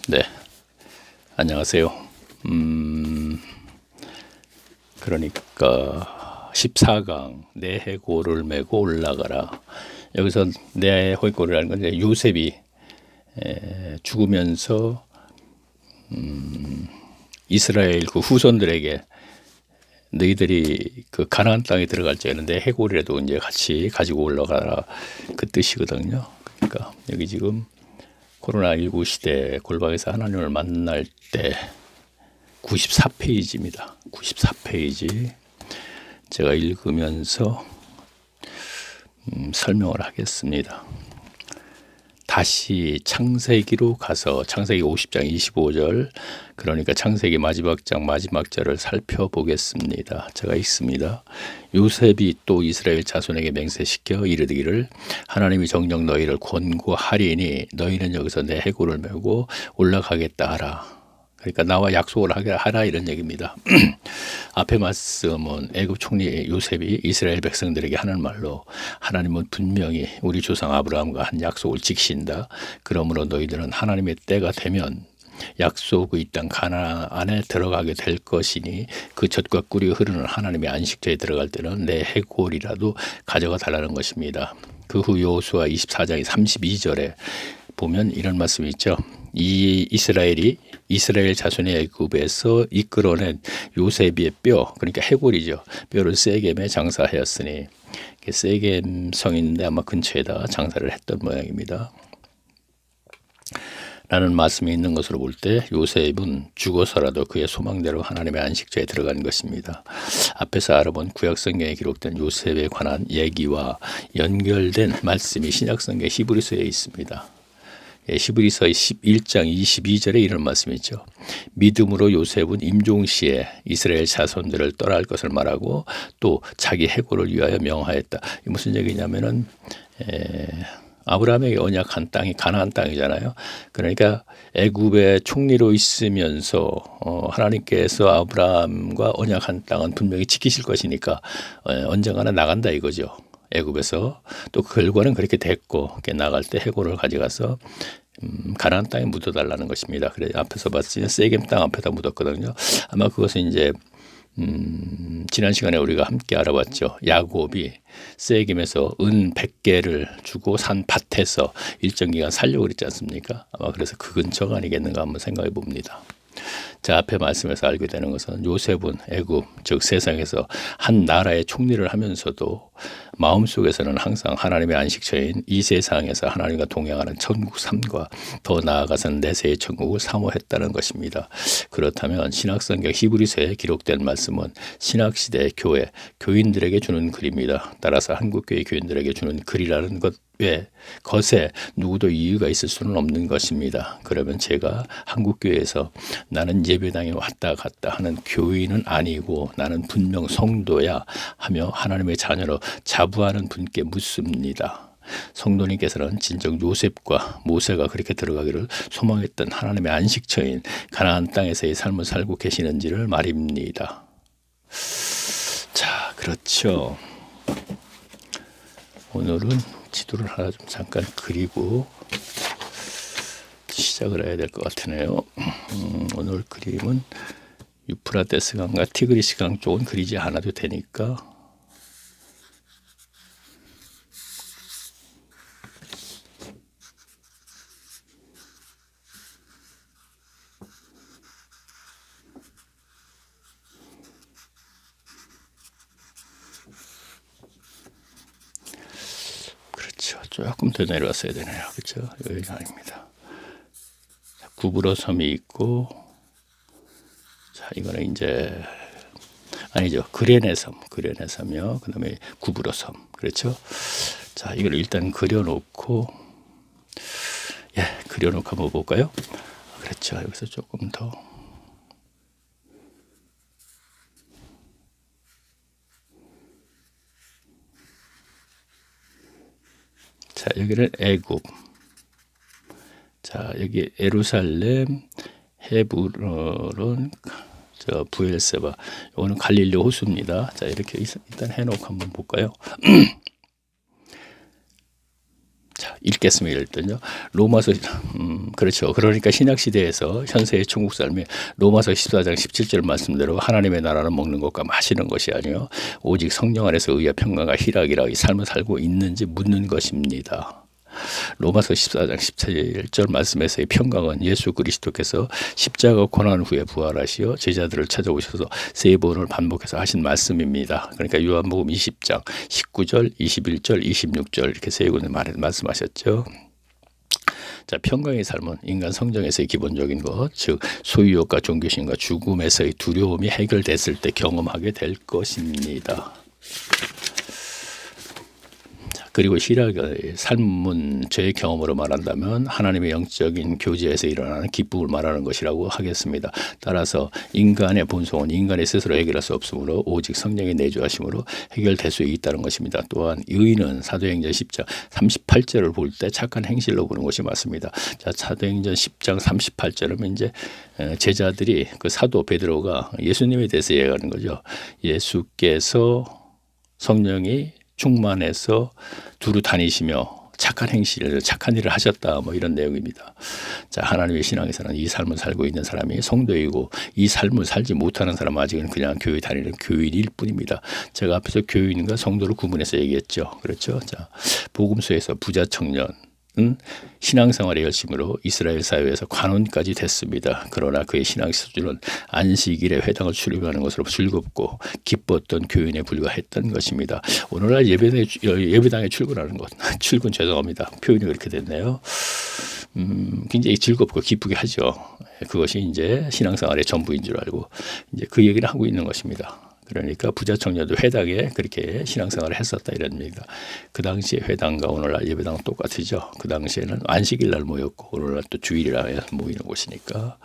네, 안녕하세요. 그러니까 14강 내 해골을 메고 올라가라. 여기서 내 해골이라는 건 이제 요셉이 죽으면서 이스라엘 그 후손들에게 너희들이 그 가나안 땅에 들어갈 적에는 내 해골이라도 이제 같이 가지고 올라가라, 그 뜻이거든요. 그러니까 여기 지금 코로나19 시대 골방에서 하나님을 만날 때 94페이지입니다. 94페이지 제가 읽으면서 설명을 하겠습니다. 다시 창세기로 가서 창세기 50장 25절, 그러니까 창세기 마지막 장 마지막 절을 살펴보겠습니다. 제가 읽습니다. 요셉이 또 이스라엘 자손에게 맹세시켜 이르기를 하나님이 정녕 너희를 권고하리니 너희는 여기서 내 해골을 메고 올라가겠다 하라. 그러니까 나와 약속을 하라, 이런 얘기입니다. 앞에 말씀은 애굽 총리 요셉이 이스라엘 백성들에게 하는 말로, 하나님은 분명히 우리 조상 아브라함과 한 약속을 지키신다. 그러므로 너희들은 하나님의 때가 되면 약속의 땅 가나안에 들어가게 될 것이니 그 젖과 꿀이 흐르는 하나님의 안식처에 들어갈 때는 내 해골이라도 가져가 달라는 것입니다. 그 후 여호수아 24장 32절에 보면 이런 말씀이 있죠. 이 이스라엘 자손의 애굽에서 이끌어낸 요셉의 뼈, 그러니까 해골이죠. 뼈를 세겜에 장사하였으니, 세겜 성인데 아마 근처에다 장사를 했던 모양입니다. 라는 말씀이 있는 것으로 볼 때 요셉은 죽어서라도 그의 소망대로 하나님의 안식처에 들어간 것입니다. 앞에서 알아본 구약성경에 기록된 요셉에 관한 얘기와 연결된 말씀이 신약성경 히브리서에 있습니다. 히브리서 11장 22절에 이런 말씀이 있죠. 믿음으로 요셉은 임종시에 이스라엘 자손들을 떠날 것을 말하고 또 자기 해골을 위하여 명하였다. 이게 무슨 얘기냐면은 아브라함에게 언약한 땅이 가나안 땅이잖아요. 그러니까 애굽의 총리로 있으면서 하나님께서 아브라함과 언약한 땅은 분명히 지키실 것이니까 언젠가는 나간다 이거죠. 애굽에서. 또 그 결과는 그렇게 됐고, 나갈 때 해골을 가져가서 가나안 땅에 묻어달라는 것입니다. 그래서 앞에서 봤을 때 세겜 땅 앞에다 묻었거든요. 아마 그것은 이제 지난 시간에 우리가 함께 알아봤죠. 야곱이 세겜에서 은 100개를 주고 산 밭에서 일정 기간 살려고 그랬지 않습니까? 아마 그래서 그 근처가 아니겠는가 한번 생각해 봅니다. 자, 앞에 말씀에서 알게 되는 것은 요셉은 애굽, 즉 세상에서 한 나라의 총리를 하면서도 마음속에서는 항상 하나님의 안식처인 이 세상에서 하나님과 동행하는 천국 삶과 더 나아가서는 내세의 천국을 사모했다는 것입니다. 그렇다면 신약성경 히브리서에 기록된 말씀은 신약시대 교회, 교인들에게 주는 글입니다. 따라서 한국교회 교인들에게 주는 글이라는 것에 누구도 이유가 있을 수는 없는 것입니다. 그러면 제가 한국교회에서 나는 예배당에 왔다 갔다 하는 교인은 아니고 나는 분명 성도야 하며 하나님의 자녀로 자부하는 분께 묻습니다. 성도님께서는 진정 요셉과 모세가 그렇게 들어가기를 소망했던 하나님의 안식처인 가나안 땅에서의 삶을 살고 계시는지를 말입니다. 자, 그렇죠. 오늘은 지도를 하나 좀 잠깐 그리고 시작을 해야 될 것 같으네요. 오늘 그림은 유프라테스 강과 티그리스 강 쪽은 그리지 않아도 되니까 조금 더 내려왔어야 되네요. 그렇죠? 여기가 아닙니다. 구브로 섬이 있고, 자, 이거는 이제 아니죠. 그레네 섬이요. 그다음에 구브로 섬. 그렇죠? 자, 이걸 일단 그려놓고, 그려놓고 한번 볼까요? 그렇죠. 여기서 조금 더. 자, 여기는 애굽. 자, 여기 예루살렘, 헤브론, 부엘세바. 이거는 갈릴리 호수입니다. 자, 이렇게 일단 해놓고 한번 볼까요? 자, 읽겠습니다. 일단요. 로마서 그렇죠. 그러니까 신약 시대에서 현세의 천국 삶이 로마서 14장 17절 말씀대로 하나님의 나라는 먹는 것과 마시는 것이 아니요 오직 성령 안에서 의와 평강과 희락이라 이 삶을 살고 있는지 묻는 것입니다. 로마서 14장 17절 말씀에서의 평강은 예수 그리스도께서 십자가 고난 후에 부활하시어 제자들을 찾아오셔서 세 번을 반복해서 하신 말씀입니다. 그러니까 요한복음 20장 19절, 21절, 26절 이렇게 세 군데 말씀하셨죠. 자, 평강의 삶은 인간 성장에서의 기본적인 것, 즉 소유욕과 종교심과 죽음에서의 두려움이 해결됐을 때 경험하게 될 것입니다. 그리고 희락의 삶은 제 경험으로 말한다면 하나님의 영적인 교제에서 일어나는 기쁨을 말하는 것이라고 하겠습니다. 따라서 인간의 본성은 인간의 스스로 해결할 수 없으므로 오직 성령의 내주하심으로 해결될 수 있다는 것입니다. 또한 의인은 사도행전 10장 38절을 볼 때 착한 행실로 보는 것이 맞습니다. 자, 사도행전 10장 38절은 이제 제자들이 그 사도 베드로가 예수님에 대해서 얘기하는 거죠. 예수께서 성령이 충만해서 두루 다니시며 착한 행실, 착한 일을 하셨다 뭐 이런 내용입니다. 자, 하나님의 신앙에서는 이 삶을 살고 있는 사람이 성도이고 이 삶을 살지 못하는 사람은 아직은 그냥 교회 다니는 교인일 뿐입니다. 제가 앞에서 교인과 성도를 구분해서 얘기했죠. 그렇죠? 자, 복음서에서 부자 청년 신앙생활의 열심으로 이스라엘 사회에서 관원까지 됐습니다. 그러나 그의 신앙 수준은 안식일에 회당을 출입하는 것으로 즐겁고 기뻤던 교인에 불과했던 것입니다. 오늘날 예배당에 출근하는 것, 출근 죄송합니다. 표현이 그렇게 됐네요. 굉장히 즐겁고 기쁘게 하죠. 그것이 이제 신앙생활의 전부인 줄 알고 이제 그 얘기를 하고 있는 것입니다. 그러니까 부자 청년도 회당에 그렇게 신앙생활을 했었다 이럽니다. 그 당시에 회당과 오늘날 예배당은 똑같으죠. 그 당시에는 안식일 날 모였고 오늘날 또 주일이라 모이는 곳이니까.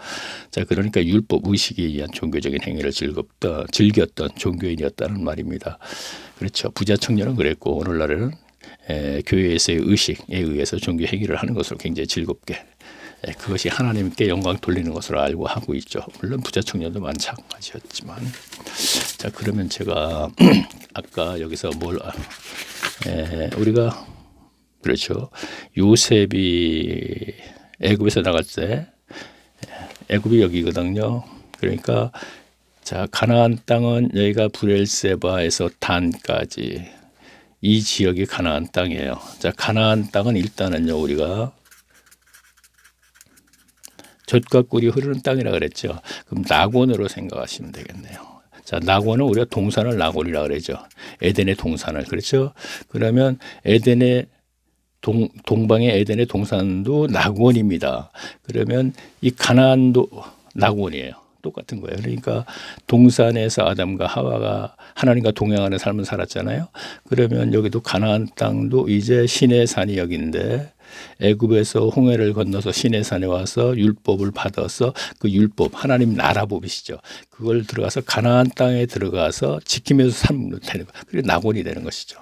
자, 그러니까 율법 의식에 의한 종교적인 행위를 즐겼던 종교인이었다는 말입니다. 그렇죠. 부자 청년은 그랬고 오늘날에는 교회에서의 의식에 의해서 종교 행위를 하는 것으로 굉장히 즐겁게 그것이 하나님께 영광 돌리는 것으로 알고 하고 있죠. 물론 부자 청년도 마찬가지였지만. 자, 그러면 제가 아까 여기서 우리가 그렇죠. 요셉이 애굽에서 나갈 때 애굽이 여기거든요. 그러니까 자, 가나안 땅은 여기가 브엘세바에서 단까지 이 지역이 가나안 땅이에요. 자, 가나안 땅은 일단은요 우리가 젖과 꿀이 흐르는 땅이라 그랬죠. 그럼 낙원으로 생각하시면 되겠네요. 자, 낙원은 우리가 동산을 낙원이라 그러죠. 에덴의 동산을. 그렇죠? 그러면 에덴의 동방의 에덴의 동산도 낙원입니다. 그러면 이 가나안도 낙원이에요. 똑같은 거예요. 그러니까 동산에서 아담과 하와가 하나님과 동행하는 삶을 살았잖아요. 그러면 여기도 가나안 땅도 이제 신의 산이 여기인데 애굽에서 홍해를 건너서 시내산에 와서 율법을 받아서 그 율법 하나님 나라 법이시죠. 그걸 들어가서 가나안 땅에 들어가서 지키면서 살면 되는 거예요. 그게 낙원이 되는 것이죠.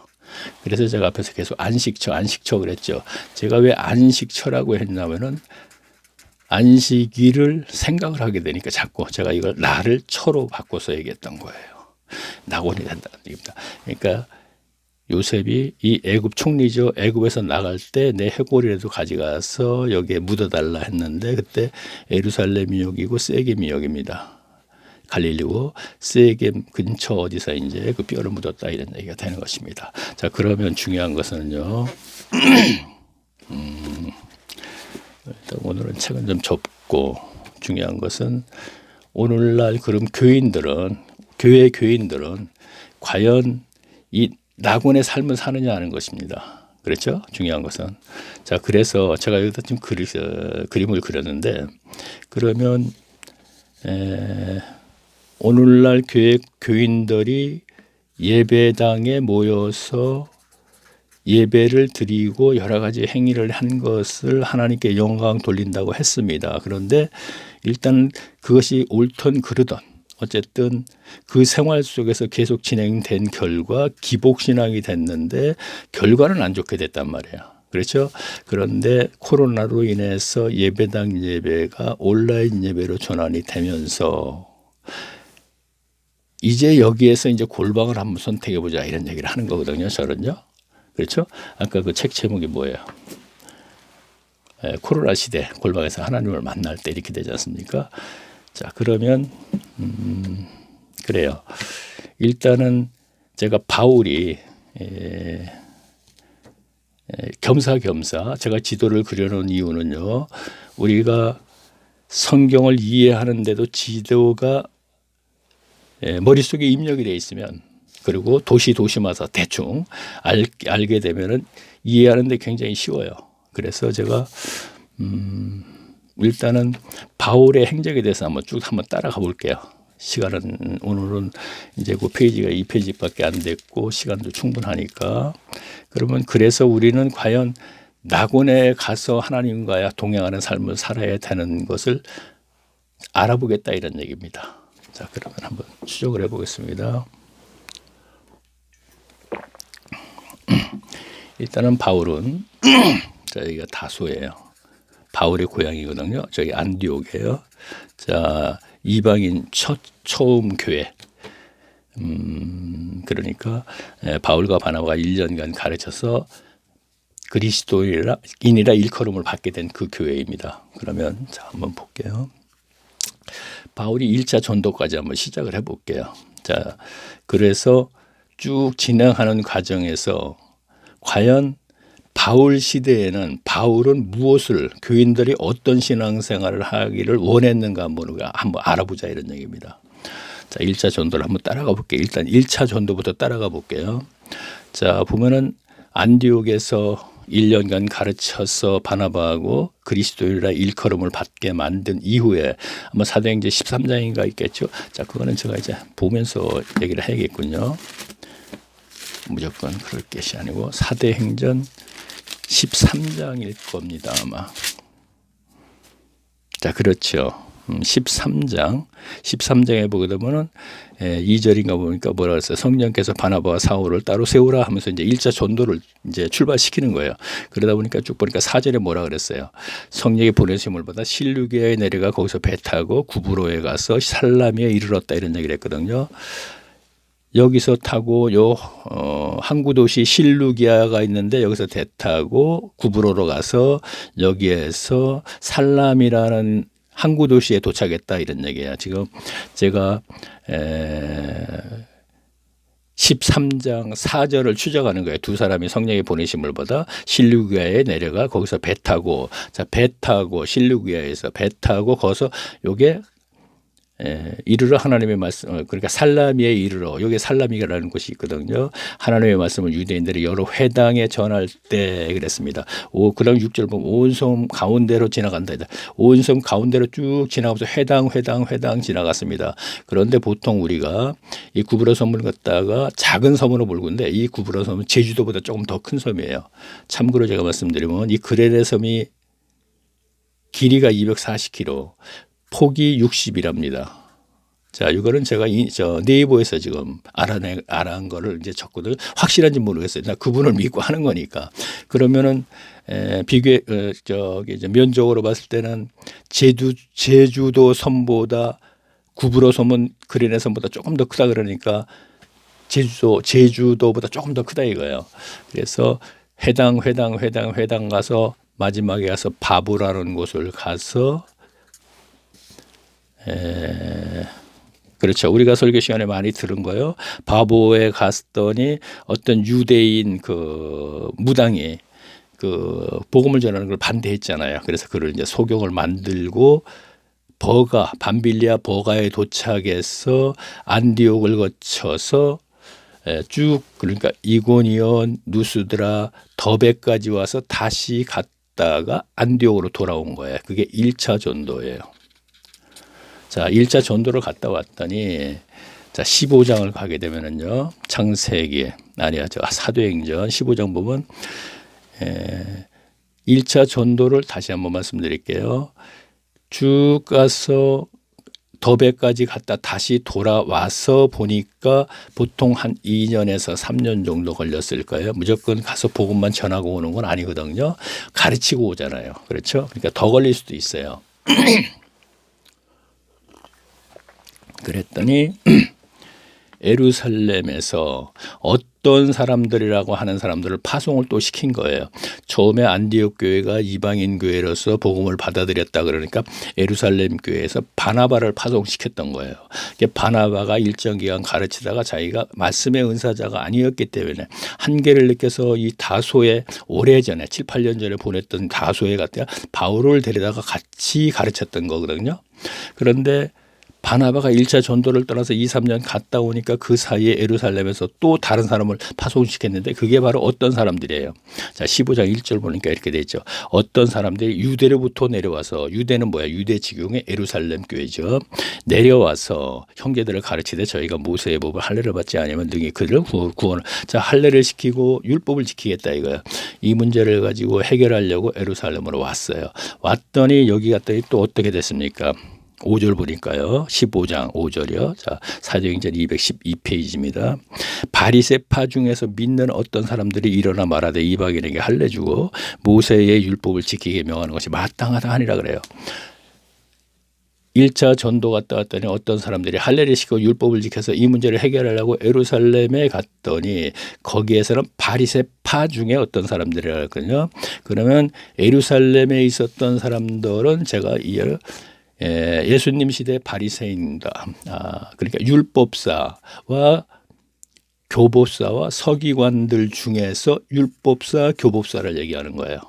그래서 제가 앞에서 계속 안식처 그랬죠. 제가 왜 안식처라고 했냐면은 안식일을 생각을 하게 되니까 자꾸 제가 이걸 나를 처로 바꿔서 얘기했던 거예요. 낙원이 된다는 얘기입니다. 그러니까 요셉이 이 애굽 총리죠. 애굽에서 나갈 때 내 해골이라도 가져가서 여기에 묻어달라 했는데 그때 예루살렘이 여기고 세겜이 여기입니다. 갈릴리고 세겜 근처 어디서 이제 그 뼈를 묻었다 이런 얘기가 되는 것입니다. 자, 그러면 중요한 것은요. 일단 오늘은 책은 좀 접고 중요한 것은 오늘날 그럼 교회 교인들은 과연 이 낙원의 삶을 사느냐 하는 것입니다. 그렇죠? 중요한 것은. 자, 그래서 제가 여기다 좀 그림을 그렸는데 그러면 오늘날 교회 교인들이 예배당에 모여서 예배를 드리고 여러 가지 행위를 한 것을 하나님께 영광 돌린다고 했습니다. 그런데 일단 그것이 옳든 그르든 어쨌든 그 생활 속에서 계속 진행된 결과 기복신앙이 됐는데 결과는 안 좋게 됐단 말이에요. 그렇죠? 그런데 코로나로 인해서 예배당 예배가 온라인 예배로 전환이 되면서 이제 여기에서 이제 골방을 한번 선택해 보자 이런 얘기를 하는 거거든요. 저는요. 그렇죠? 아까 그 책 제목이 뭐예요? 코로나 시대 골방에서 하나님을 만날 때 이렇게 되지 않습니까? 자, 그러면 그래요. 일단은 제가 바울이 겸사겸사 제가 지도를 그려놓은 이유는요. 우리가 성경을 이해하는데도 지도가 머릿속에 입력이 돼 있으면 그리고 도시마다 대충 알게 되면은 이해하는데 굉장히 쉬워요. 그래서 제가 일단은 바울의 행적에 대해서 한번 따라가 볼게요. 시간은 오늘은 이제 그 페이지가 2페이지밖에 안 됐고 시간도 충분하니까 그러면 그래서 우리는 과연 낙원에 가서 하나님과 동행하는 삶을 살아야 되는 것을 알아보겠다 이런 얘기입니다. 자, 그러면 한번 추적을 해보겠습니다. 일단은 바울은 여기가 다소예요. 바울의 고향이거든요. 저기 안디옥이에요. 자, 이방인 처음 교회. 그러니까 바울과 바나바가 1년간 가르쳐서 그리스도인이라 일컬음을 받게 된 그 교회입니다. 그러면 자, 한번 볼게요. 바울이 1차 전도까지 한번 시작을 해볼게요. 자, 그래서 쭉 진행하는 과정에서 과연 바울 시대에는 바울은 무엇을 교인들이 어떤 신앙생활을 하기를 원했는가 한번 알아보자 이런 얘기입니다. 자, 1차 전도를 한번 따라가 볼게요. 일단 1차 전도부터 따라가 볼게요. 자, 보면은 안디옥에서 1년간 가르쳐서 바나바하고 그리스도인이라 일컬음을 받게 만든 이후에 아마 사도행전 13장인가 있겠죠. 자, 그거는 제가 이제 보면서 얘기를 해야겠군요. 무조건 그럴 것이 아니고 사도행전 13장일 겁니다 아마. 자, 그렇죠. 13장에 보게 되면은 2절인가 보니까 뭐라 그랬어요. 성령께서 바나바와 사울을 따로 세우라 하면서 이제 1차 전도를 이제 출발시키는 거예요. 그러다 보니까 쭉 보니까 4절에 뭐라 그랬어요. 성령이 보내심을 받아 실루기아에 내려가 거기서 배 타고 구브로에 가서 살라미에 이르렀다 이런 얘기를 했거든요. 여기서 타고 항구 도시 실루기아가 있는데 여기서 배 타고 구브로로 가서 여기에서 살람이라는 항구 도시에 도착했다 이런 얘기야. 지금 제가 13장 4절을 추적하는 거예요. 두 사람이 성령의 보내심을 받아 실루기아에 내려가 거기서 배 타고 실루기아에서 배 타고 거기서 요게 이르러 하나님의 말씀, 그러니까 살라미에 이르러, 여기 살라미라는 곳이 있거든요. 하나님의 말씀을 유대인들이 여러 회당에 전할 때 그랬습니다. 그다음 6절 보면 온 섬 가운데로 지나간다. 온 섬 가운데로 쭉 지나가면서 회당 지나갔습니다. 그런데 보통 우리가 이 구브로 섬을 갖다가 작은 섬으로 몰고 있는데 이 구브로 섬은 제주도보다 조금 더 큰 섬이에요. 참고로 제가 말씀드리면 이 그레네 섬이 길이가 240km, 폭이 60이랍니다. 자, 이거는 제가 네이버에서 지금 알아낸 거를 이제 쳤거든요. 확실한지 모르겠어요. 나 그분을 믿고 하는 거니까. 그러면은 이제 면적으로 봤을 때는 제주도 섬보다 구브로 섬은 그레네 섬보다 조금 더 크다 그러니까 제주도보다 조금 더 크다 이거예요. 그래서 회당 가서 마지막에 가서 바부라는 곳을 가서 그렇죠. 우리가 설교 시간에 많이 들은 거요. 바보에 갔더니 어떤 유대인 그 무당이 그 복음을 전하는 걸 반대했잖아요. 그래서 그를 이제 소경을 만들고 밤빌리아 버가에 도착해서 안디옥을 거쳐서 쭉 그러니까 이고니온, 누스드라, 더베까지 와서 다시 갔다가 안디옥으로 돌아온 거예요. 그게 1차 전도예요. 자, 1차 전도를 갔다 왔더니 자, 15장을 가게 되면은요. 사도행전 15장 보면 1차 전도를 다시 한번 말씀드릴게요. 쭉 가서 더베까지 갔다 다시 돌아와서 보니까 보통 한 2년에서 3년 정도 걸렸을 거예요. 무조건 가서 복음만 전하고 오는 건 아니거든요. 가르치고 오잖아요. 그렇죠? 그러니까 더 걸릴 수도 있어요. 그랬더니 예루살렘에서 어떤 사람들이라고 하는 사람들을 파송을 또 시킨 거예요. 처음에 안디옥 교회가 이방인 교회로서 복음을 받아들였다 그러니까 예루살렘 교회에서 바나바를 파송시켰던 거예요. 바나바가 일정 기간 가르치다가 자기가 말씀의 은사자가 아니었기 때문에 한계를 느껴서 이 다소에 오래전에 7, 8년 전에 보냈던 다소에 갔다가 바울을 데려다가 같이 가르쳤던 거거든요. 그런데 바나바가 1차 전도를 떠나서 2, 3년 갔다 오니까 그 사이에 예루살렘에서 또 다른 사람을 파송시켰는데 그게 바로 어떤 사람들이에요. 자, 15장 1절 보니까 이렇게 돼 있죠. 어떤 사람들이 유대로부터 내려와서, 유대는 뭐야? 유대 지경의 예루살렘 교회죠. 내려와서 형제들을 가르치되 저희가 모세의 법을 할례를 받지 않으면 능히 그들을 구원. 자, 할례를 시키고 율법을 지키겠다 이거야. 이 문제를 가지고 해결하려고 예루살렘으로 왔어요. 왔더니 여기 갔더니 또 어떻게 됐습니까? 5절 보니까요. 15장 5절이요. 자, 사도행전 212페이지입니다. 바리새파 중에서 믿는 어떤 사람들이 일어나 말하되 이방인에게 할례 주고 모세의 율법을 지키게 명하는 것이 마땅하다 하니라 그래요. 1차 전도 갔다 왔더니 어떤 사람들이 할례를 시키고 율법을 지켜서 이 문제를 해결하려고 예루살렘에 갔더니 거기에서는 바리새파 중에 어떤 사람들이라거든요. 그러면 예루살렘에 있었던 사람들은 제가 예수님 시대 바리새인다. 그러니까 율법사와 교법사와 서기관들 중에서 율법사, 교법사를 얘기하는 거예요.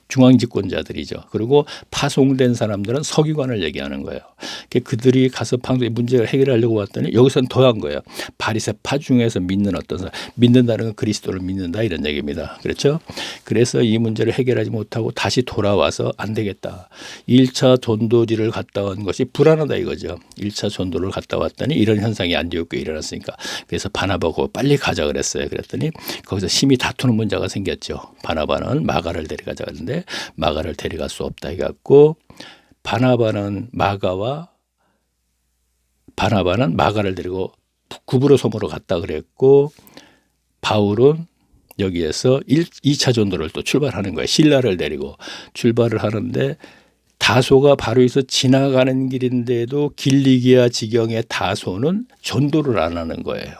중앙집권자들이죠. 그리고 파송된 사람들은 서기관을 얘기하는 거예요. 그들이 가서 문제를 해결하려고 왔더니 여기서는 더한 거예요. 바리새파 중에서 믿는 어떤 사람, 믿는다는 건 그리스도를 믿는다 이런 얘기입니다. 그렇죠? 그래서 이 문제를 해결하지 못하고 다시 돌아와서 안 되겠다. 1차 전도지를 갔다 온 것이 불안하다 이거죠. 1차 전도를 갔다 왔더니 이런 현상이 안디옥 교회에 일어났으니까 그래서 바나바고 빨리 가자 그랬어요. 그랬더니 거기서 심히 다투는 문제가 생겼죠. 바나바는 마가를 데려가자 그랬는데 마가를 데려갈 수 없다 해갖고 바나바는 마가를 데리고 구브로 섬으로 갔다 그랬고 바울은 여기에서 2차 전도를 또 출발하는 거예요. 실라를 데리고 출발을 하는데 다소가 바로 여기서 지나가는 길인데도 길리기아 지경의 다소는 전도를 안 하는 거예요.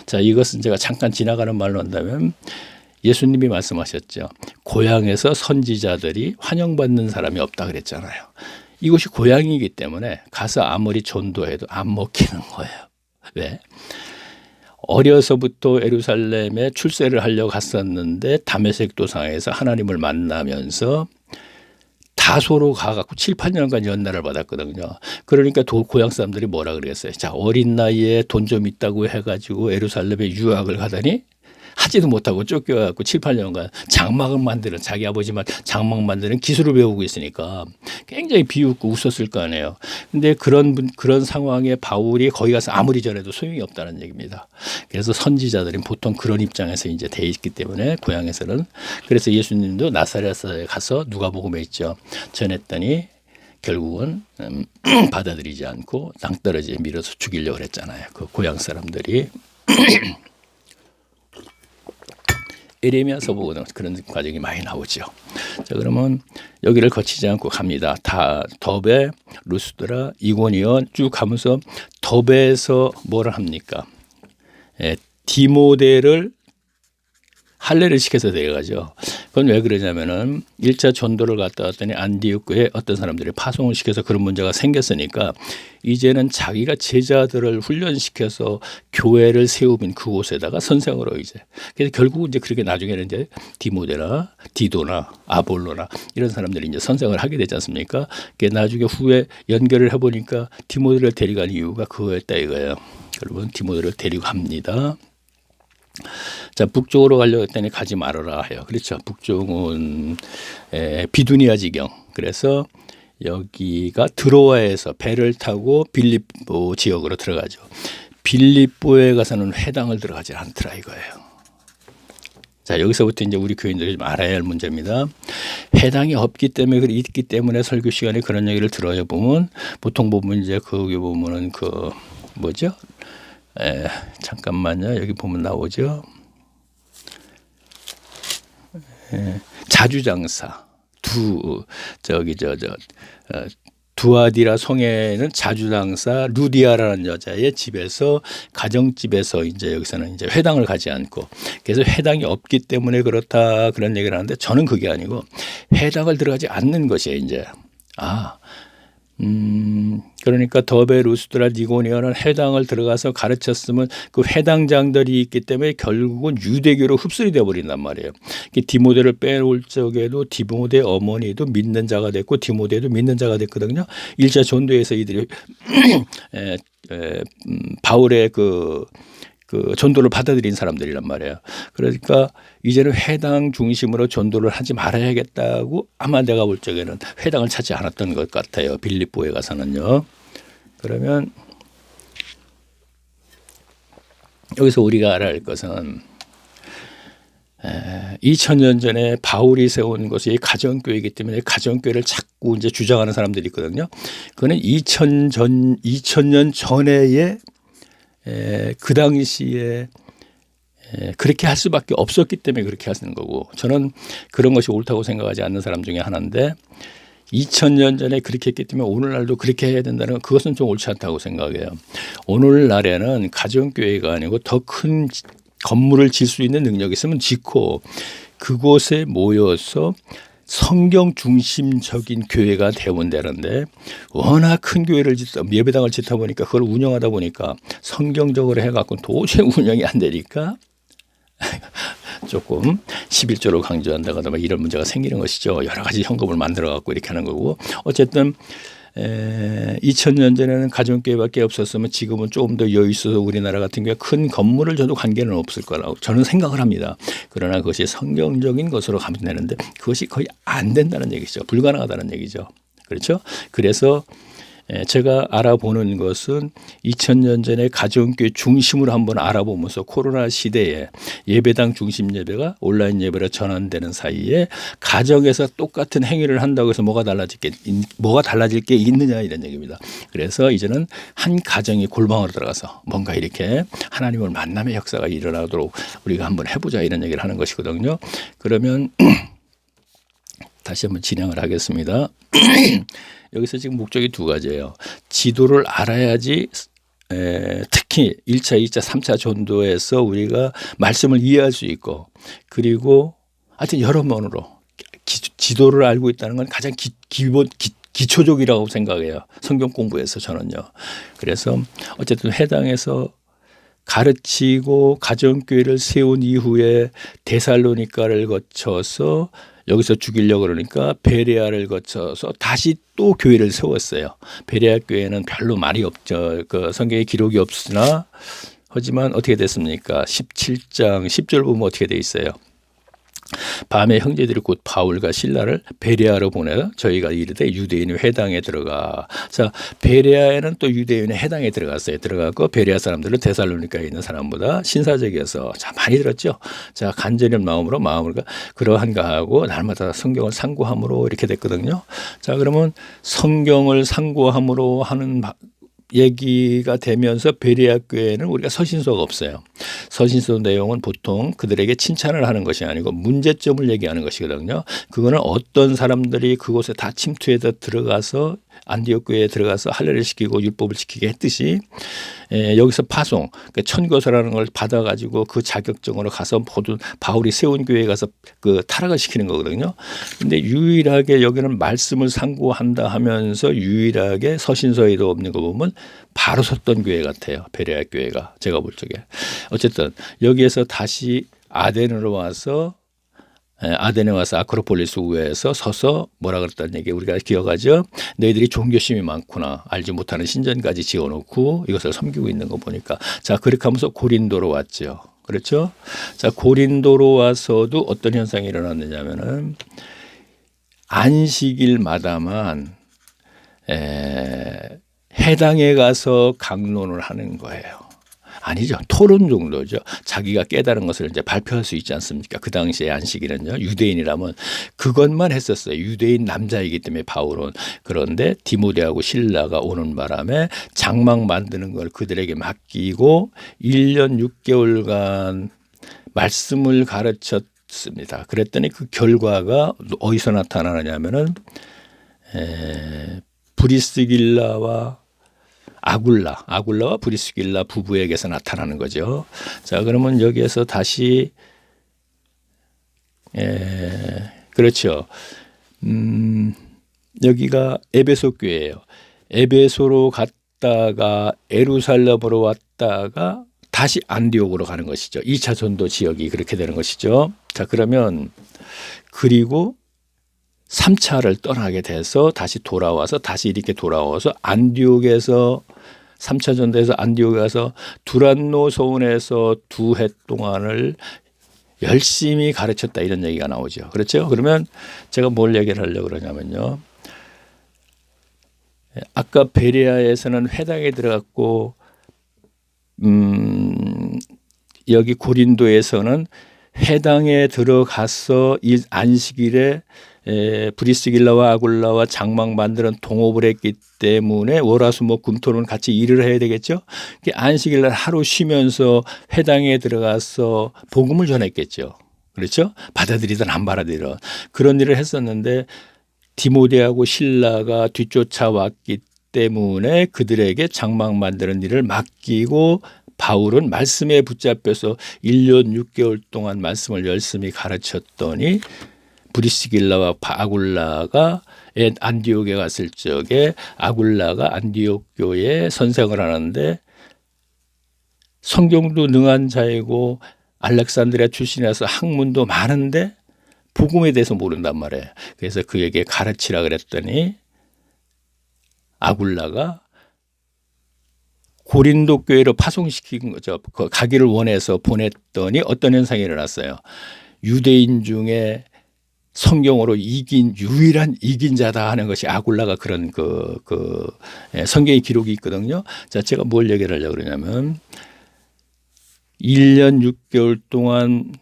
자, 이것은 제가 잠깐 지나가는 말로 한다면 예수님이 말씀하셨죠. 고향에서 선지자들이 환영받는 사람이 없다 그랬잖아요. 이곳이 고향이기 때문에 가서 아무리 전도해도 안 먹히는 거예요. 왜? 어려서부터 예루살렘에 출세를 하려고 갔었는데 다메섹 도상에서 하나님을 만나면서 다소로 가갖고 7, 8년간 연단을 받았거든요. 그러니까 고향 사람들이 뭐라 그랬어요. 자, 어린 나이에 돈 좀 있다고 해가지고 예루살렘에 유학을 가다니 하지도 못하고 쫓겨갖고 7, 8년간 장막을 만드는 자기 아버지만 장막 만드는 기술을 배우고 있으니까 굉장히 비웃고 웃었을 거 아니에요. 근데 그런 상황에 바울이 거기 가서 아무리 전해도 소용이 없다는 얘기입니다. 그래서 선지자들은 보통 그런 입장에서 이제 돼 있기 때문에 고향에서는 그래서 예수님도 나사렛에 가서 누가복음에 있죠. 전했더니 결국은 받아들이지 않고 낭떠러지에 밀어서 죽이려고 그랬잖아요. 그 고향 사람들이. 에레미야서 보고는 그런 과정이 많이 나오죠. 자, 그러면 여기를 거치지 않고 갑니다. 다 더베, 루스드라, 이고니온 쭉 가면서 더베에서 뭐를 합니까? 디모데를 할례를 시켜서 데려가죠. 그건 왜 그러냐면은 1차 전도를 갔다 왔더니 안디옥 교회에 어떤 사람들이 파송을 시켜서 그런 문제가 생겼으니까 이제는 자기가 제자들을 훈련시켜서 교회를 세우면 그곳에다가 선생으로 이제 그래서 결국 이제 그렇게 나중에는 이제 디모데나 디도나 아볼로나 이런 사람들이 이제 선생을 하게 되지 않습니까? 나중에 후에 연결을 해보니까 디모데를 데려간 이유가 그거였다 이거예요. 여러분 디모데를 데리고 갑니다. 자, 북쪽으로 가려고 했더니 가지 말아라 해요. 그렇죠. 북쪽은 비두니아 지경. 그래서 여기가 드로아에서 배를 타고 빌립보 지역으로 들어가죠. 빌립보에 가서는 회당을 들어가지 않더라 이거예요. 자, 여기서부터 이제 우리 교인들이 좀 알아야 할 문제입니다. 회당이 없기 때문에 있기 때문에 설교 시간에 그런 얘기를 들어요. 보통 보면 이제 거기 보면은 그 뭐죠? 잠깐만요. 여기 보면 나오죠. 자주장사 두 두아디라 성에는 자주당사 루디아라는 여자의 집에서 가정집에서 이제 여기서는 이제 회당을 가지 않고 그래서 회당이 없기 때문에 그렇다 그런 얘기를 하는데 저는 그게 아니고 회당을 들어가지 않는 것이에요. 이제 그러니까 더베 루스드라 니고니아는 회당을 들어가서 가르쳤으면 그 회당장들이 있기 때문에 결국은 유대교로 흡수이 되어 버린단 말이에요. 디모데를 빼올 적에도 디모데 어머니도 믿는 자가 됐고 디모데도 믿는 자가 됐거든요. 1차 전도에서 이들이 바울의 그 전도를 받아들인 사람들이란 말이에요. 그러니까 이제는 회당 중심으로 전도를 하지 말아야겠다고 아마 내가 볼 적에는 회당을 찾지 않았던 것 같아요. 빌립보에 가서는요. 그러면 여기서 우리가 알아야 할 것은 2000년 전에 바울이 세운 것이 가정교회이기 때문에 가정교회를 자꾸 이제 주장하는 사람들이 있거든요. 그거는 2000년 전에의 그 당시에 그렇게 할 수밖에 없었기 때문에 그렇게 하시는 거고 저는 그런 것이 옳다고 생각하지 않는 사람 중에 하나인데 2000년 전에 그렇게 했기 때문에 오늘날도 그렇게 해야 된다는 건 그것은 좀 옳지 않다고 생각해요. 오늘날에는 가정교회가 아니고 더 큰 건물을 질 수 있는 능력이 있으면 짓고 그곳에 모여서 성경 중심적인 교회가 되면 되는데 워낙 큰 교회를 짓다 예배당을 짓다 보니까 그걸 운영하다 보니까 성경적으로 해갖고 도저히 운영이 안 되니까 조금 11조를 강조한다거나 이런 문제가 생기는 것이죠. 여러 가지 현금을 만들어 갖고 이렇게 하는 거고 어쨌든 2000년 전에는 가정교회밖에 없었으면 지금은 조금 더 여유 있어서 우리나라 같은 경우에 큰 건물을 줘도 관계는 없을 거라고 저는 생각을 합니다. 그러나 그것이 성경적인 것으로 가면 되는데 그것이 거의 안 된다는 얘기죠. 불가능하다는 얘기죠. 그렇죠? 그래서 제가 알아보는 것은 2000년 전에 가정교회 중심으로 한번 알아보면서 코로나 시대에 예배당 중심 예배가 온라인 예배로 전환되는 사이에 가정에서 똑같은 행위를 한다고 해서 뭐가 달라질 게 있느냐 이런 얘기입니다. 그래서 이제는 한 가정이 골방으로 들어가서 뭔가 이렇게 하나님을 만남의 역사가 일어나도록 우리가 한번 해보자 이런 얘기를 하는 것이거든요. 그러면 다시 한번 진행을 하겠습니다. 여기서 지금 목적이 두 가지예요. 지도를 알아야지 특히 1차, 2차, 3차 전도에서 우리가 말씀을 이해할 수 있고 그리고 하여튼 여러모로 지도를 알고 있다는 건 가장 기초적이라고 생각해요. 성경 공부에서 저는요. 그래서 어쨌든 회당에서 가르치고 가정교회를 세운 이후에 데살로니가를 거쳐서 여기서 죽이려고 그러니까 베레아를 거쳐서 다시 또 교회를 세웠어요. 베레아 교회는 별로 말이 없죠. 그 성경에 기록이 없으나 하지만 어떻게 됐습니까? 17장 10절 보면 어떻게 돼 있어요? 밤에 형제들이 곧 바울과 실라를 베레아로 보내서 저희가 이르되 유대인의 회당에 들어가. 자, 베레아에는 또 유대인의 회당에 들어갔어요. 들어가고 베레아 사람들은 데살로니가에 있는 사람보다 신사적이어서 자 많이 들었죠. 자 간절한 마음으로 그러한가 하고 날마다 성경을 상고함으로 이렇게 됐거든요. 자 그러면 성경을 상고함으로 하는 얘기가 되면서 베레아 교회는 우리가 서신서가 없어요. 서신서 내용은 보통 그들에게 칭찬을 하는 것이 아니고 문제점을 얘기하는 것이거든요. 그거는 어떤 사람들이 그곳에 다 침투해서 들어가서 안디옥 교회에 들어가서 할례를 시키고 율법을 지키게 했듯이 여기서 파송, 그러니까 천거서라는 걸 받아가지고 그 자격증으로 가서 모두 바울이 세운 교회에 가서 그 타락을 시키는 거거든요. 근데 유일하게 여기는 말씀을 상고한다 하면서 유일하게 서신서에도 없는 거 보면 바로 섰던 교회 같아요. 베레아 교회가 제가 볼 적에. 어쨌든 여기에서 다시 아덴에 와서 아크로폴리스 우회에서 서서 뭐라 그랬다는 얘기 우리가 기억하죠. 너희들이 종교심이 많구나. 알지 못하는 신전까지 지어놓고 이것을 섬기고 있는 거 보니까 자 그렇게 하면서 고린도로 왔죠. 그렇죠. 자 고린도로 와서도 어떤 현상이 일어났느냐면은 안식일마다만 해당에 가서 강론을 하는 거예요. 아니죠. 토론 정도죠. 자기가 깨달은 것을 이제 발표할 수 있지 않습니까? 그 당시에 안식일은요. 유대인이라면 그것만 했었어요. 유대인 남자이기 때문에 바울은. 그런데 디모데하고 실라가 오는 바람에 장막 만드는 걸 그들에게 맡기고 1년 6개월간 말씀을 가르쳤습니다. 그랬더니 그 결과가 어디서 나타나느냐면은 브리스길라와 아굴라와 브리스길라 부부에게서 나타나는 거죠. 자, 그러면 여기에서 다시 그렇죠. 여기가 에베소 교회예요. 에베소로 갔다가 에루살렘으로 왔다가 다시 안디옥으로 가는 것이죠. 2차 전도 지역이 그렇게 되는 것이죠. 자, 그러면 그리고 3차를 떠나게 돼서 다시 돌아와서 다시 이렇게 돌아와서 안디옥에서 3차 전도에서 안디옥에 가서 두란노 소원에서 2해 동안을 열심히 가르쳤다 이런 얘기가 나오죠. 그렇죠? 그러면 제가 뭘 얘기를 하려고 그러냐면요. 아까 베레아에서는 회당에 들어갔고 여기 고린도에서는 회당에 들어가서 이 안식일에 브리스길라와 아굴라와 장막 만드는 동업을 했기 때문에 월화수목 금토는 같이 일을 해야 되겠죠. 안식일날 하루 쉬면서 회당에 들어가서 복음을 전했겠죠. 그렇죠? 받아들이든 안 받아들이든 그런 일을 했었는데 디모데하고 실라가 뒤쫓아왔기 때문에 그들에게 장막 만드는 일을 맡기고 바울은 말씀에 붙잡혀서 1년 6개월 동안 말씀을 열심히 가르쳤더니 브리스길라와 아굴라가 안디옥에 갔을 적에 아굴라가 안디옥 교회에 선생을 하는데 성경도 능한 자이고 알렉산드리아 출신이라서 학문도 많은데 복음에 대해서 모른단 말이에요. 그래서 그에게 가르치라 그랬더니 아굴라가 고린도 교회로 파송시킨 거죠. 가기를 원해서 보냈더니 어떤 현상이 일어났어요. 유대인 중에 성경으로 유일한 이긴 자다 하는 것이 아굴라가 그런 성경의 기록이 있거든요. 자, 제가 뭘 얘기를 하려고 그러냐면 1년 6개월 동안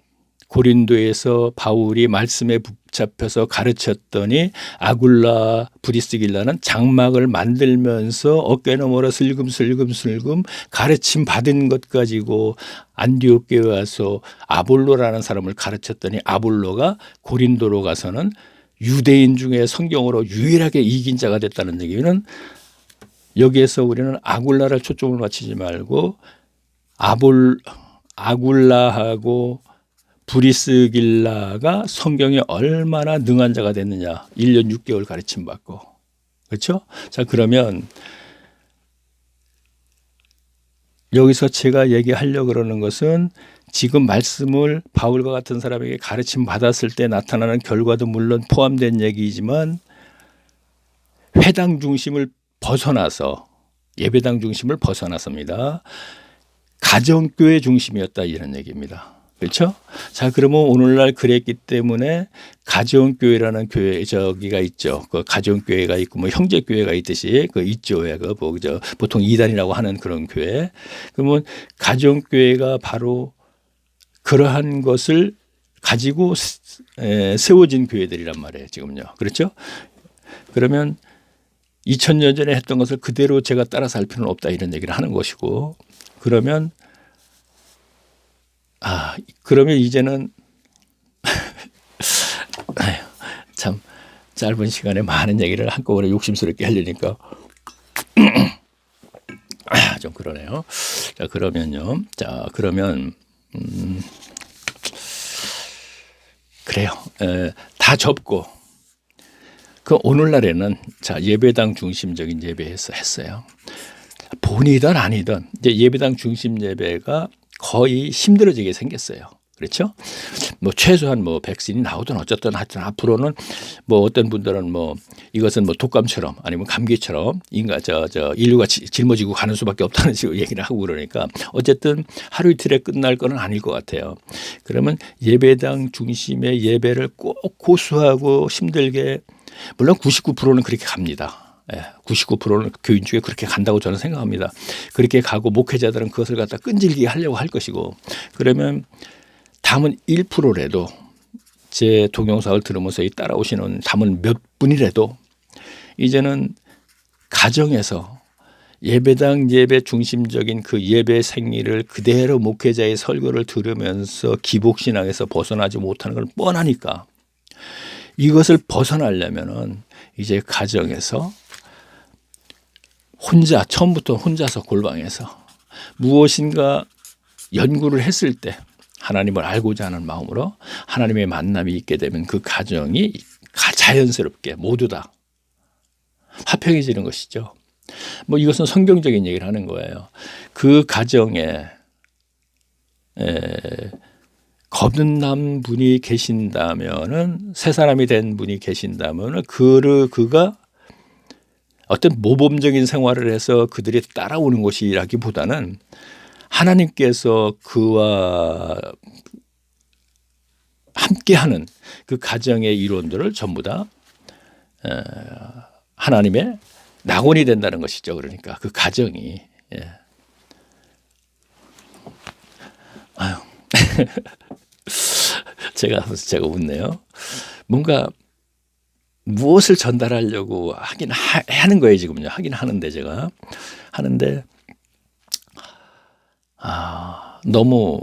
고린도에서 바울이 말씀에 붙잡혀서 가르쳤더니 아굴라 브리스길라는 장막을 만들면서 어깨너머로 슬금슬금 가르침 받은 것 가지고 안디옥 교회에 와서 아볼로라는 사람을 가르쳤더니 아볼로가 고린도로 가서는 유대인 중에 성경으로 유일하게 이긴 자가 됐다는 얘기는 여기에서 우리는 아굴라를 초점을 맞추지 말고 아굴라하고 브리스길라가 성경에 얼마나 능한 자가 됐느냐. 1년 6개월 가르침 받고. 그렇죠? 자, 그러면 여기서 제가 얘기하려고 그러는 것은 지금 말씀을 바울과 같은 사람에게 가르침 받았을 때 나타나는 결과도 물론 포함된 얘기이지만 회당 중심을 벗어나서 예배당 중심을 벗어났습니다. 가정교회 중심이었다 이런 얘기입니다. 그렇죠? 자, 그러면 오늘날 그랬기 때문에 가정교회라는 교회 저기가 있죠. 그 가정교회가 있고 뭐 형제교회가 있듯이 있죠. 보통 이단이라고 하는 그런 교회. 그러면 가정교회가 바로 그러한 것을 가지고 세워진 교회들이란 말이에요. 지금요. 그렇죠? 그러면 2000년 전에 했던 것을 그대로 제가 따라서 할 필요는 없다 이런 얘기를 하는 것이고 그러면 그러면 이제는 참 짧은 시간에 많은 얘기를 한꺼번에 욕심스럽게 하려니까 좀 그러네요. 자, 그러면요. 자, 그러면 그래요. 다 접고 오늘날에는 자 예배당 중심적인 했어요. 본이든 아니든 이제 예배당 중심 예배가 거의 힘들어지게 생겼어요. 그렇죠? 뭐 최소한 뭐 백신이 나오든 어쨌든 하여튼 앞으로는 뭐 어떤 분들은 뭐 이것은 뭐 독감처럼 아니면 감기처럼 인류가 짊어지고 가는 수밖에 없다는 식으로 얘기를 하고 그러니까 어쨌든 하루 이틀에 끝날 거는 아닐 것 같아요. 그러면 예배당 중심의 예배를 꼭 고수하고 힘들게 물론 99%는 그렇게 갑니다. 99%는 교인 중에 그렇게 간다고 저는 생각합니다. 그렇게 가고 목회자들은 그것을 갖다 끈질기게 하려고 할 것이고 그러면 담은 1%라도 제 동영상을 들으면서 따라오시는 담은 몇 분이라도 이제는 가정에서 예배당 예배 중심적인 그 예배 생리를 그대로 목회자의 설교를 들으면서 기복신앙에서 벗어나지 못하는 걸 뻔하니까 이것을 벗어나려면은 이제 가정에서 혼자 처음부터 혼자서 골방에서 무엇인가 연구를 했을 때 하나님을 알고자 하는 마음으로 하나님의 만남이 있게 되면 그 가정이 자연스럽게 모두 다 화평해지는 것이죠. 뭐 이것은 성경적인 얘기를 하는 거예요. 그 가정에 거듭난 분이 계신다면은, 새 사람이 된 분이 계신다면은 그가 어떤 모범적인 생활을 해서 그들이 따라오는 것이라기보다는 하나님께서 그와 함께하는 그 가정의 이론들을 전부 다 하나님의 낙원이 된다는 것이죠. 그러니까 그 가정이. 예. 아유. 제가 웃네요. 뭔가 무엇을 전달하려고 하는 거예요, 지금요. 하긴 하는데 제가 하는데 너무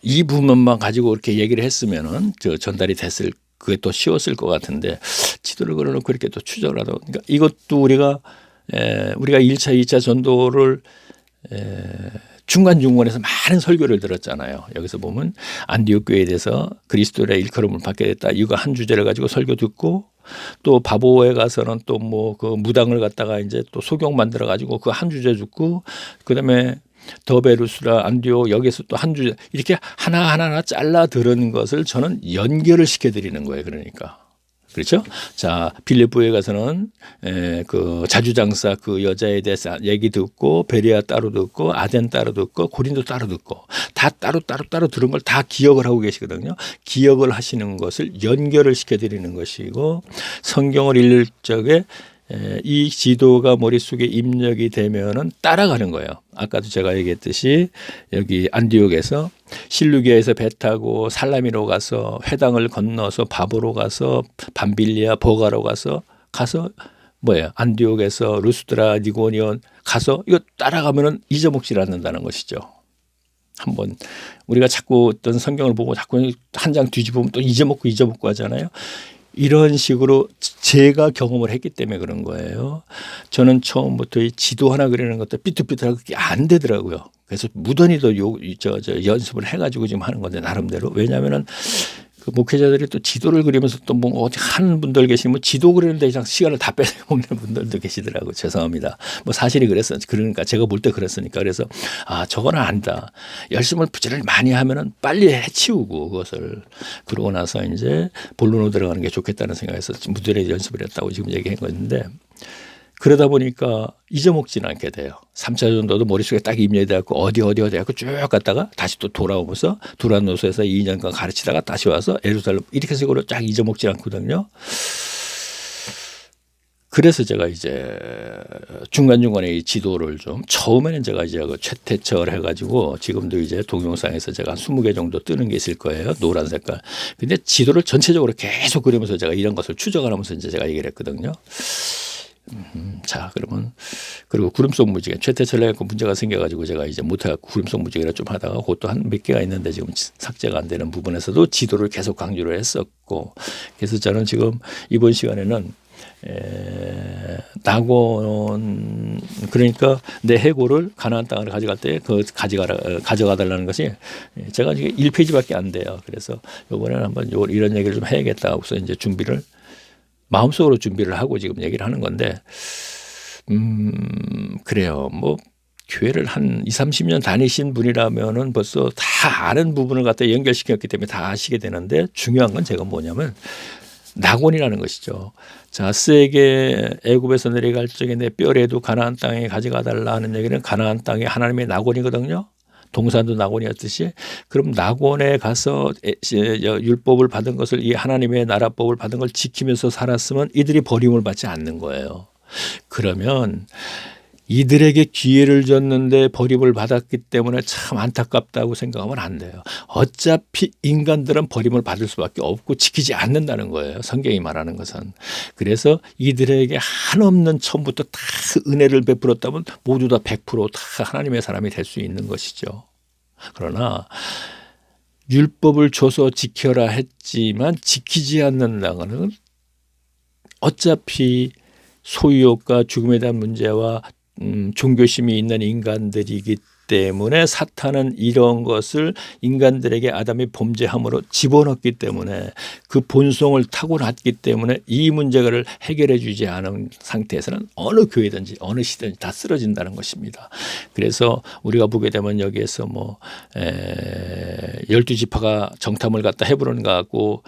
이 부분만 가지고 이렇게 얘기를 했으면은 전달이 됐을, 그게 또 쉬웠을 것 같은데 지도를 걸어놓고 이렇게 또 추적을 하다 보니까 이것도 우리가 1차, 2차 전도를 중간중간에서 많은 설교를 들었잖아요. 여기서 보면 안디옥 교회에 대해서 그리스도의 일컬음을 받게 됐다. 이거 한 주제를 가지고 설교 듣고, 또 바보에 가서는 또 뭐 그 무당을 갖다가 이제 또 소경 만들어 가지고 그 한 주제 듣고, 그다음에 더베루스라 안디옥 여기서 또 한 주제, 이렇게 하나하나 잘라 들은 것을 저는 연결을 시켜드리는 거예요. 그러니까. 그렇죠? 자, 빌립보에 가서는 그 자주장사 그 여자에 대해서 얘기 듣고, 베레아 따로 듣고, 아덴 따로 듣고, 고린도 따로 듣고, 다 따로 들은 걸 다 기억을 하고 계시거든요. 기억을 하시는 것을 연결을 시켜드리는 것이고, 성경을 읽을 적에 이 지도가 머릿속에 입력이 되면은 따라가는 거예요. 아까도 제가 얘기했듯이 여기 안디옥에서 실루기아에서 배 타고 살라미로 가서 회당을 건너서 바보로 가서 밤빌리아 버가로 가서 뭐예요? 안디옥에서 루스드라 니고니온 가서 이거 따라가면은 잊어먹질 않는다는 것이죠. 한번 우리가 자꾸 어떤 성경을 보고 자꾸 한 장 뒤집으면 또 잊어먹고 하잖아요. 이런 식으로 제가 경험을 했기 때문에 그런 거예요. 저는 처음부터 이 지도 하나 그리는 것도 삐뚤삐뚤하고 그게 안 되더라고요. 그래서 무던히도 연습을 해가지고 지금 하는 건데, 나름대로. 왜냐하면은 그 목회자들이 또 지도를 그리면서 또 뭐 어디 하는 분들 계시면 지도 그리는데 그냥 시간을 다 뺏어먹는 분들도 계시더라고요. 죄송합니다. 뭐 사실이 그랬어. 그러니까 제가 볼 때 그랬으니까. 그래서 저거는 안다. 열심을 부지런히 많이 하면은 빨리 해치우고 그것을, 그러고 나서 이제 본론으로 들어가는 게 좋겠다는 생각에서 무지런히 연습을 했다고 지금 얘기한 건데, 그러다 보니까 잊어먹지는 않게 돼요. 3차 전도도 머릿속에 딱 입력이 돼갖고 어디 해갖고 쭉 갔다가 다시 또 돌아오면서 두란노스에서 2년간 가르치다가 다시 와서 예루살렘, 이렇게 식으로 쫙 잊어먹지 않거든요. 그래서 제가 이제 중간중간에 이 지도를 좀, 처음에는 제가 이제 그 최태철 해가지고 지금도 이제 동영상에서 제가 한 20개 정도 뜨는 게 있을 거예요. 노란 색깔. 근데 지도를 전체적으로 계속 그리면서 제가 이런 것을 추적하면서 이제 제가 얘기를 했거든요. 자, 그러면, 그리고 구름 속 무지개, 최태철 해갖고 문제가 생겨가지고 제가 이제 못해갖고 구름 속 무지개를 좀 하다가 그것도 한 몇 개가 있는데 지금 삭제가 안 되는 부분에서도 지도를 계속 강조를 했었고, 그래서 저는 지금 이번 시간에는 낙원, 그러니까 내 해골을 가나안 땅을 가져갈 때 그 가져가 달라는 것이 제가 지금 1페이지밖에 안 돼요. 그래서 이번에는 한번 이런 얘기를 좀 해야겠다 하고서 이제 마음속으로 준비를 하고 지금 얘기를 하는 건데, 그래요. 뭐 교회를 한 20, 30년 다니신 분이라면은 벌써 다 아는 부분을 갖다 연결시켰기 때문에 다 아시게 되는데, 중요한 건 제가 뭐냐면 낙원이라는 것이죠. 자, 세계 애굽에서 내려갈 적에 내 뼈라도 가나안 땅에 가져가 달라 하는 얘기는 가나안 땅이 하나님의 낙원이거든요. 동산도 낙원이었듯이, 그럼 낙원에 가서 율법을 받은 것을, 이 하나님의 나라법을 받은 걸 지키면서 살았으면 이들이 버림을 받지 않는 거예요. 그러면 이들에게 기회를 줬는데 버림을 받았기 때문에 참 안타깝다고 생각하면 안 돼요. 어차피 인간들은 버림을 받을 수밖에 없고 지키지 않는다는 거예요. 성경이 말하는 것은. 그래서 이들에게 한없는 처음부터 다 은혜를 베풀었다면 모두 다 100% 하나님의 사람이 될 수 있는 것이죠. 그러나 율법을 줘서 지켜라 했지만 지키지 않는다는 어차피 소유욕과 죽음에 대한 문제와 종교심이 있는 인간들이기 때문에 사탄은 이런 것을 인간들에게 아담이 범죄함으로 집어넣기 때문에 그 본성을 타고났기 때문에 이 문제를 해결해 주지 않은 상태에서는 어느 교회든지 어느 시대든지 다 쓰러진다는 것입니다. 그래서 우리가 보게 되면 여기에서 뭐 12지파가 정탐을 갖다 헤브론 가고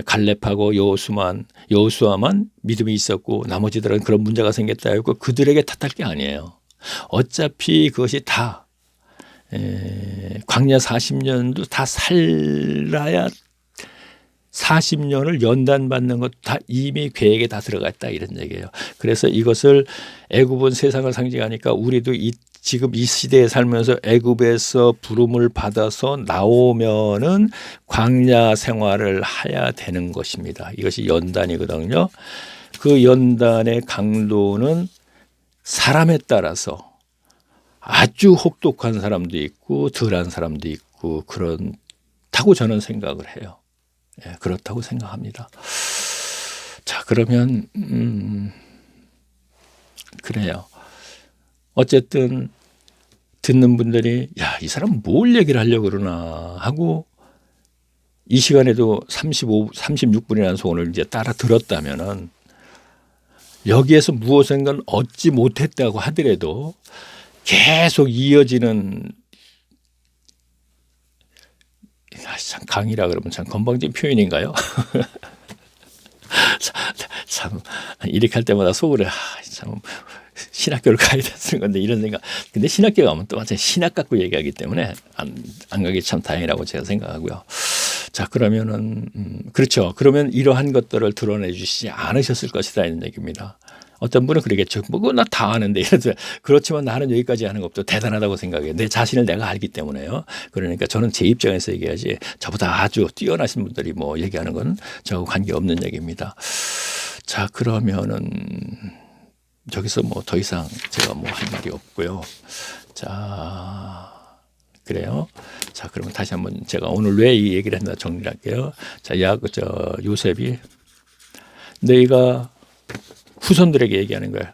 갈렙하고 여호수아만 믿음이 있었고 나머지들은 그런 문제가 생겼다 했고 그들에게 탓할 게 아니에요. 어차피 그것이 다 광야 40년도 다 살아야 40년을 연단받는 것 다 이미 계획에 다 들어갔다 이런 얘기예요. 그래서 이것을 애굽은 세상을 상징하니까 우리도 지금 이 시대에 살면서 애굽에서 부름을 받아서 나오면은 광야 생활을 해야 되는 것입니다. 이것이 연단이거든요. 그 연단의 강도는 사람에 따라서 아주 혹독한 사람도 있고 덜한 사람도 있고 그렇다고 저는 생각을 해요. 예, 그렇다고 생각합니다. 자, 그러면 그래요. 어쨌든 듣는 분들이 야, 이 사람 뭘 얘기를 하려고 그러나 하고 이 시간에도 36분이라는 소원을 이제 따라 들었다면은 여기에서 무엇인가 얻지 못했다고 하더라도 계속 이어지는 참 강의라 그러면 참 건방진 표현인가요? 참 이렇게 할 때마다 속으로 참 신학교를 가야 되는 건데 이런 생각. 근데 신학교 가면 또 완전 신학 갖고 얘기하기 때문에 안 가기 참 다행이라고 제가 생각하고요. 자, 그러면은 그렇죠. 그러면 이러한 것들을 드러내 주시지 않으셨을 것이다 이런 얘기입니다. 어떤 분은 그러겠죠. 뭐 나 다 아는데 이래서 그렇지만 나는 여기까지 하는 것도 대단하다고 생각해요. 내 자신을 내가 알기 때문에요. 그러니까 저는 제 입장에서 얘기하지 저보다 아주 뛰어나신 분들이 뭐 얘기하는 건 저하고 관계없는 얘기입니다. 자, 그러면은 저기서 뭐 더 이상 제가 뭐 할 말이 없고요. 자, 그래요. 자, 그러면 다시 한번 제가 오늘 왜 이 얘기를 했나 정리를 할게요. 자, 요셉이 너희가 후손들에게 얘기하는 거예요.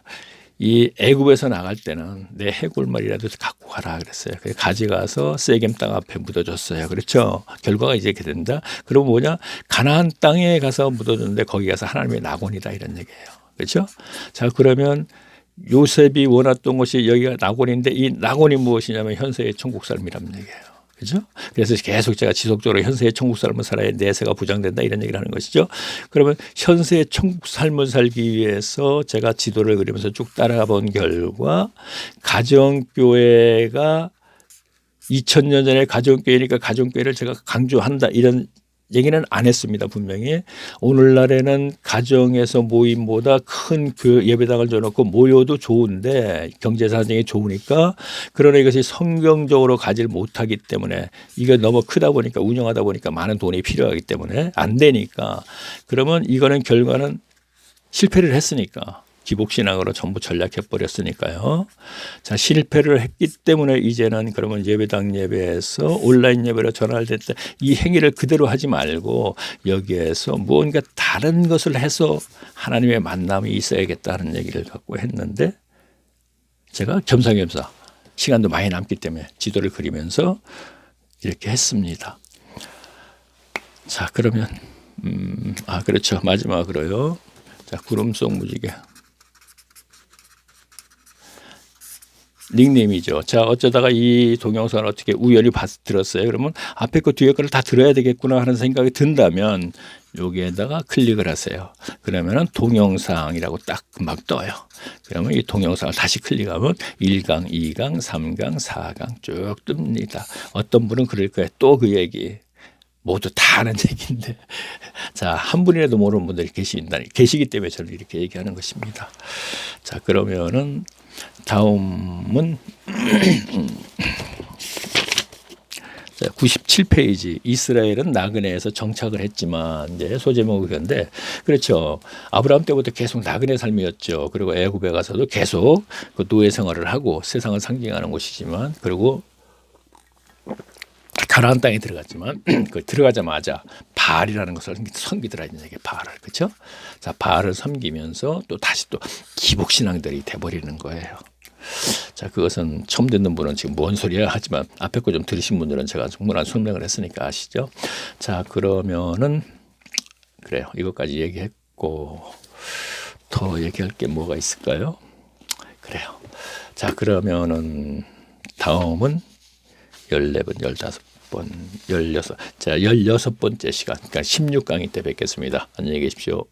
이 애굽에서 나갈 때는 내 해골말이라도 갖고 가라 그랬어요. 그래서 가져가서 세겜 땅 앞에 묻어줬어요. 그렇죠. 결과가 이제 이렇게 된다. 그러면 뭐냐? 가나안 땅에 가서 묻어줬는데 거기 가서 하나님의 낙원이다 이런 얘기예요. 그렇죠. 자, 그러면 요셉이 원했던 것이 여기가 낙원인데 이 낙원이 무엇이냐면 현세의 천국 삶이라는 얘기예요. 그죠? 그래서 계속 제가 지속적으로 현세의 천국 삶을 살아야 내세가 보장된다 이런 얘기를 하는 것이죠. 그러면 현세의 천국 삶을 살기 위해서 제가 지도를 그리면서 쭉 따라가 본 결과 가정교회가 2000년 전에 가정교회니까 가정교회를 제가 강조한다 이런 얘기는 안 했습니다. 분명히 오늘날에는 가정에서 모임보다 큰 예배당을 줘놓고 모여도 좋은데 경제 사정이 좋으니까 그러나 이것이 성경적으로 가지 못하기 때문에 이게 너무 크다 보니까 운영하다 보니까 많은 돈이 필요하기 때문에 안 되니까 그러면 이거는 결과는 실패를 했으니까 기복신앙으로 전부 전략해버렸으니까요. 자, 실패를 했기 때문에 이제는 그러면 예배당 예배에서 온라인 예배로 전환될 때 이 행위를 그대로 하지 말고 여기에서 무언가 다른 것을 해서 하나님의 만남이 있어야겠다는 얘기를 갖고 했는데 제가 겸사겸사 시간도 많이 남기 때문에 지도를 그리면서 이렇게 했습니다. 자, 그러면 그렇죠. 마지막으로요. 자, 구름 속 무지개. 닉네임이죠. 자, 어쩌다가 이 동영상을 어떻게 우연히 들었어요. 그러면 앞에 거 뒤에 거를 다 들어야 되겠구나 하는 생각이 든다면 여기에다가 클릭을 하세요. 그러면은 동영상이라고 딱 금방 떠요. 그러면 이 동영상을 다시 클릭하면 1강, 2강, 3강, 4강 쭉 뜹니다. 어떤 분은 그럴 거예요. 또 그 얘기. 모두 다 아는 얘기인데 자, 한 분이라도 모르는 분들이 계시기 때문에 저는 이렇게 얘기하는 것입니다. 자, 그러면은 다음은 97페이지 이스라엘은 나그네에서 정착을 했지만 이제 소제목이 그런데 그렇죠. 아브라함 때부터 계속 나그네 삶이었죠. 그리고 애굽에 가서도 계속 그 노예 생활을 하고 세상을 상징하는 곳이지만 그리고 가나안 땅에 들어갔지만 그 들어가자마자 바알이라는 것을 섬기더라 이런 얘기 바알을 그렇죠? 자, 바알을 섬기면서 또 다시 또 기복신앙들이 돼버리는 거예요. 자, 그것은 처음 듣는 분은 지금 뭔 소리야 하지만 앞에 거 좀 들으신 분들은 제가 충분한 설명을 했으니까 아시죠? 자, 그러면은 그래요. 이것까지 얘기했고 더 얘기할 게 뭐가 있을까요? 그래요. 자, 그러면은 다음은 14번, 15번, 16. 자, 16번째 시간, 그러니까 16강의 때 뵙겠습니다. 안녕히 계십시오.